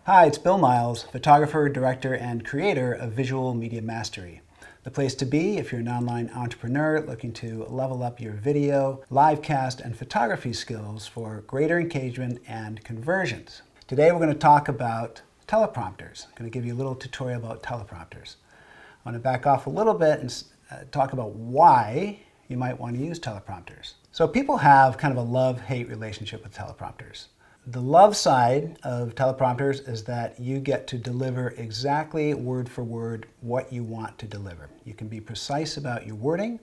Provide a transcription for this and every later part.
Hi, it's Bill Miles, photographer, director, and creator of Visual Media Mastery. The place to be if you're an online entrepreneur looking to level up your video, livecast, and photography skills for greater engagement and conversions. Today we're going to talk about teleprompters. I'm going to give you a little tutorial about teleprompters. I want to back off a little bit and talk about why you might want to use teleprompters. So people have kind of a love-hate relationship with teleprompters. The love side of teleprompters is that you get to deliver exactly word for word what you want to deliver. You can be precise about your wording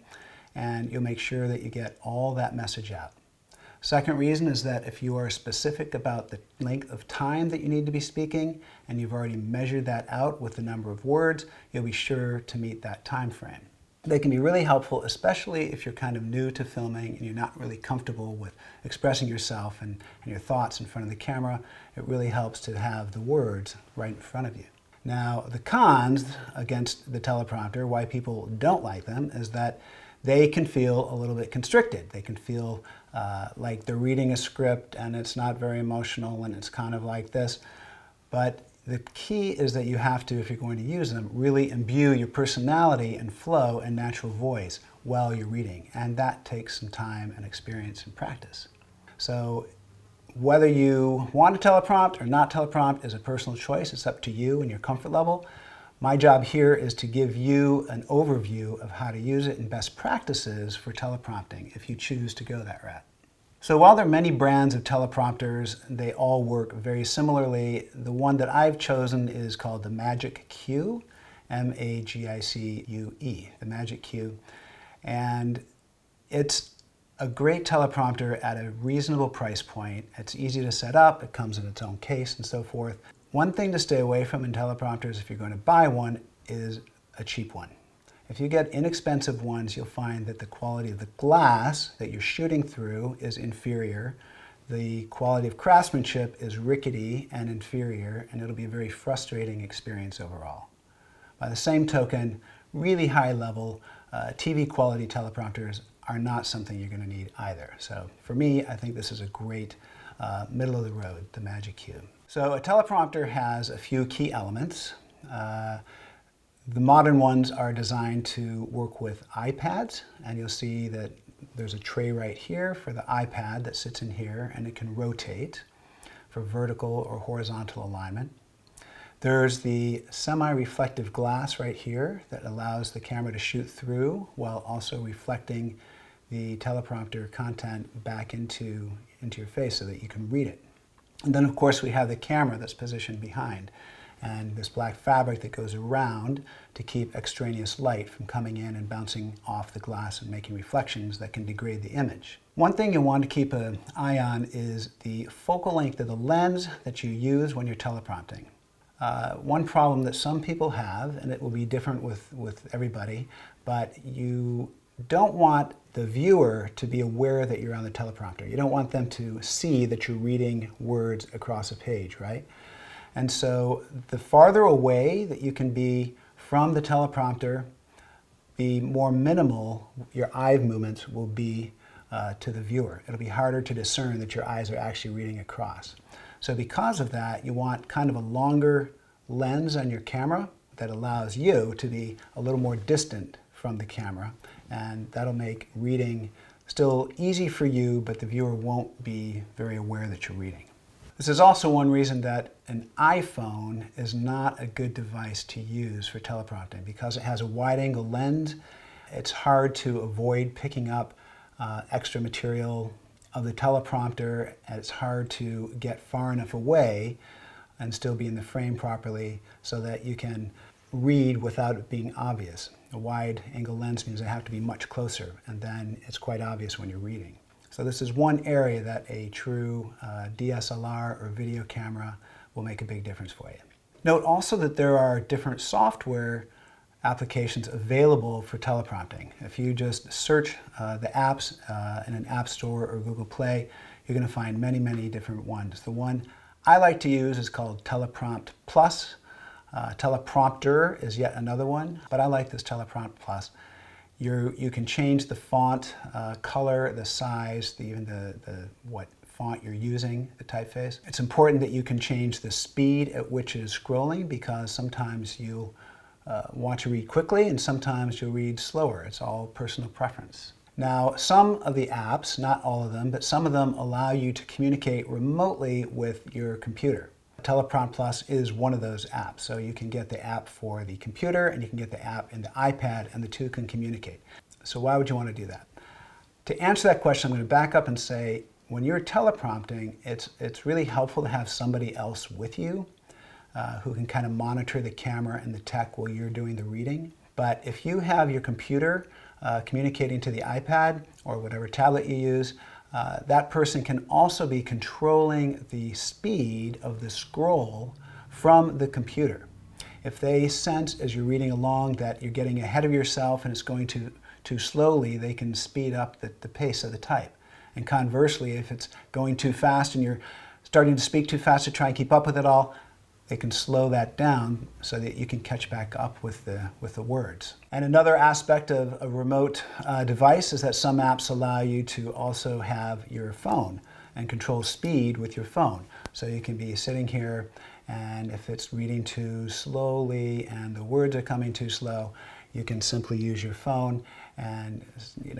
and you'll make sure that you get all that message out. Second reason is that if you are specific about the length of time that you need to be speaking and you've already measured that out with the number of words, you'll be sure to meet that time frame. They can be really helpful, especially if you're kind of new to filming and you're not really comfortable with expressing yourself and your thoughts in front of the camera. It really helps to have the words right in front of you. Now, the cons against the teleprompter, why people don't like them, is that they can feel a little bit constricted. They can feel like they're reading a script and it's not very emotional and it's kind of like this. But the key is that you have to, if you're going to use them, really imbue your personality and flow and natural voice while you're reading. And that takes some time and experience and practice. So whether you want to teleprompt or not teleprompt is a personal choice. It's up to you and your comfort level. My job here is to give you an overview of how to use it and best practices for teleprompting if you choose to go that route. So while there are many brands of teleprompters, they all work very similarly. The one that I've chosen is called the Magic Q, M-A-G-I-C-U-E, the Magic Q. And it's a great teleprompter at a reasonable price point. It's easy to set up, it comes in its own case and so forth. One thing to stay away from in teleprompters if you're going to buy one is a cheap one. If you get inexpensive ones, you'll find that the quality of the glass that you're shooting through is inferior. The quality of craftsmanship is rickety and inferior, and it'll be a very frustrating experience overall. By the same token, really high-level TV quality teleprompters are not something you're going to need either. So for me, I think this is a great middle of the road, the Magic Q. So a teleprompter has a few key elements. The modern ones are designed to work with iPads, and you'll see that there's a tray right here for the iPad that sits in here, and it can rotate for vertical or horizontal alignment. There's the semi-reflective glass right here that allows the camera to shoot through while also reflecting the teleprompter content back into your face so that you can read it. And then of course we have the camera that's positioned behind, and this black fabric that goes around to keep extraneous light from coming in and bouncing off the glass and making reflections that can degrade the image. One thing you want to keep an eye on is the focal length of the lens that you use when you're teleprompting. One problem that some people have, and it will be different with everybody, but you don't want the viewer to be aware that you're on the teleprompter. You don't want them to see that you're reading words across a page, right? And so the farther away that you can be from the teleprompter, the more minimal your eye movements will be to the viewer. It'll be harder to discern that your eyes are actually reading across. So because of that, you want kind of a longer lens on your camera that allows you to be a little more distant from the camera, and that'll make reading still easy for you, but the viewer won't be very aware that you're reading. This is also one reason that an iPhone is not a good device to use for teleprompting. Because it has a wide-angle lens, it's hard to avoid picking up extra material of the teleprompter, and it's hard to get far enough away and still be in the frame properly so that you can read without it being obvious. A wide-angle lens means I have to be much closer, and then it's quite obvious when you're reading. So this is one area that a true DSLR or video camera will make a big difference for you. Note also that there are different software applications available for teleprompting. If you just search the apps in an app store or Google Play, you're going to find many, many different ones. The one I like to use is called Teleprompt Plus. Teleprompter is yet another one, but I like this Teleprompt Plus. You can change the font color, the size, even what font you're using, the typeface. It's important that you can change the speed at which it is scrolling, because sometimes you'll want to read quickly and sometimes you'll read slower. It's all personal preference. Now, some of the apps, not all of them, but some of them allow you to communicate remotely with your computer. Teleprompt Plus is one of those apps. So you can get the app for the computer and you can get the app in the iPad, and the two can communicate. So why would you want to do that? To answer that question, I'm going to back up and say, when you're teleprompting, it's really helpful to have somebody else with you who can kind of monitor the camera and the tech while you're doing the reading. But if you have your computer communicating to the iPad or whatever tablet you use, that person can also be controlling the speed of the scroll from the computer. If they sense as you're reading along that you're getting ahead of yourself and it's going too slowly, they can speed up the pace of the type. And conversely, if it's going too fast and you're starting to speak too fast to try and keep up with it all, they can slow that down so that you can catch back up with the words. And another aspect of a remote device is that some apps allow you to also have your phone and control speed with your phone. So you can be sitting here, and if it's reading too slowly and the words are coming too slow, you can simply use your phone and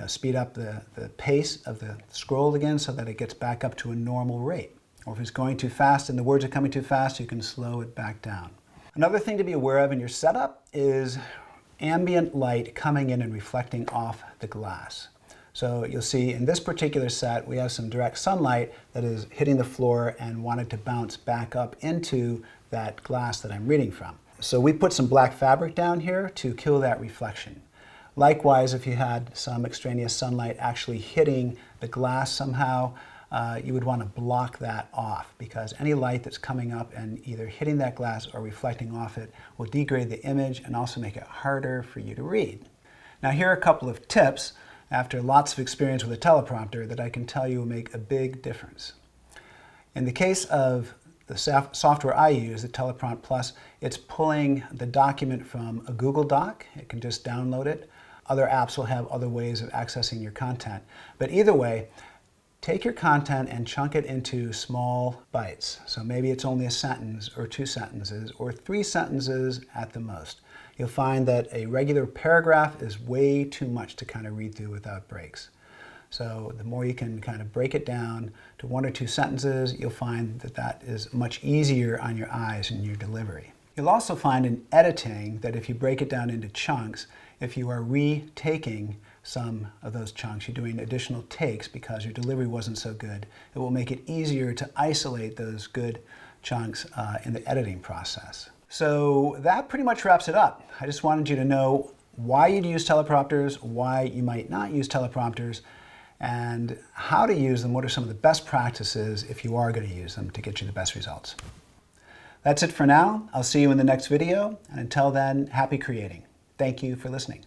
speed up the pace of the scroll again so that it gets back up to a normal rate. Or if it's going too fast and the words are coming too fast, you can slow it back down. Another thing to be aware of in your setup is ambient light coming in and reflecting off the glass. So you'll see in this particular set, we have some direct sunlight that is hitting the floor and wanted to bounce back up into that glass that I'm reading from. So we put some black fabric down here to kill that reflection. Likewise, if you had some extraneous sunlight actually hitting the glass somehow, you would want to block that off, because any light that's coming up and either hitting that glass or reflecting off it will degrade the image and also make it harder for you to read. Now, here are a couple of tips after lots of experience with a teleprompter that I can tell you will make a big difference. In the case of the software I use, the Teleprompter Plus, it's pulling the document from a Google Doc. It can just download it. Other apps will have other ways of accessing your content. But either way, take your content and chunk it into small bites. So maybe it's only a sentence or 2 sentences or 3 sentences at the most. You'll find that a regular paragraph is way too much to kind of read through without breaks. So the more you can kind of break it down to 1 or 2 sentences, you'll find that that is much easier on your eyes and your delivery. You'll also find in editing that if you break it down into chunks, if you are retaking some of those chunks, you're doing additional takes because your delivery wasn't so good, it will make it easier to isolate those good chunks in the editing process. So that pretty much wraps it up. I just wanted you to know why you'd use teleprompters, why you might not use teleprompters, and how to use them. What are some of the best practices if you are going to use them to get you the best results. That's it for now. I'll see you in the next video, and until then, happy creating. Thank you for listening.